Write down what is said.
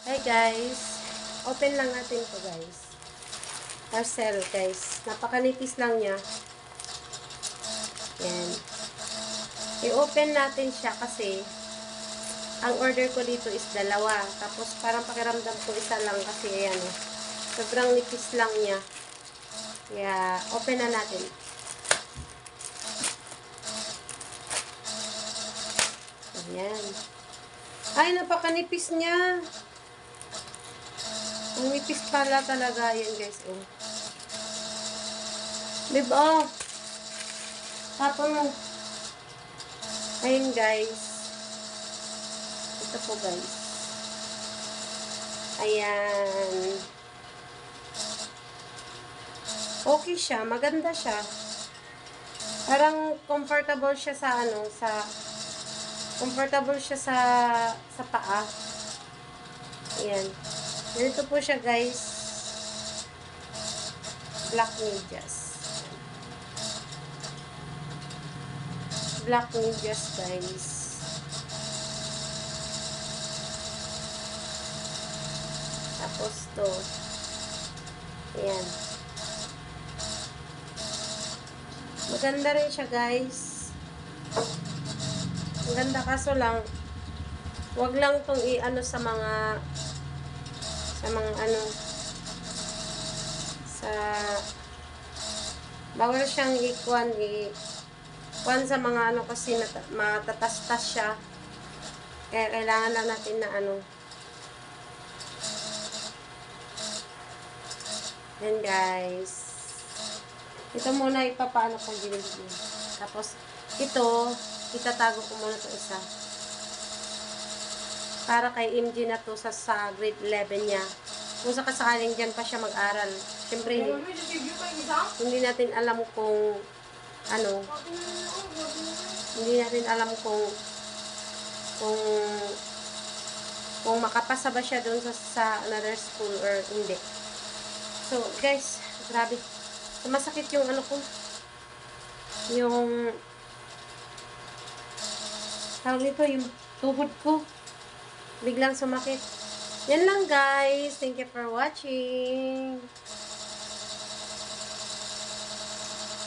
Hi guys, open lang natin to guys. Parcel guys, napakanipis lang niya. Yan. I-open natin siya kasi ang order ko dito is dalawa. Tapos parang pakiramdam ko isa lang kasi ayan o. Sobrang nipis lang niya. Kaya open na natin. Ayan. Ay, napakanipis niya. Ang nipis pala talaga yan guys. Oh. Diba? Tapos mo. Ayun guys. Ito po guys. Ayan. Okay siya. Maganda siya. Parang comfortable siya sa ano, comfortable siya sa paa. Ayan. Ganito po siya guys. Black medyas. Black medyas guys. Tapos to. Ayan. Maganda rin siya guys. Maganda kaso lang wag lang tong i-ano sa mga ano sa bawal siyang ikuan sa mga ano kasi matatastas siya. Kaya kailangan lang natin na ano. Yan guys. Ito muna ipapaano kong binibigyan. Tapos ito itatago ko muna ito isa. Para kay MG na to sa grade 11 niya. Kung sakasakaling dyan pa siya mag-aral. Siyempre, hindi natin alam kung ano. Hindi natin alam kung makapasa ba siya doon sa another school or hindi. So, guys, grabe. Masakit yung ano ko. Yung tawag nito, yung tuhod ko. Biglang sumakit. Yan lang guys. Thank you for watching.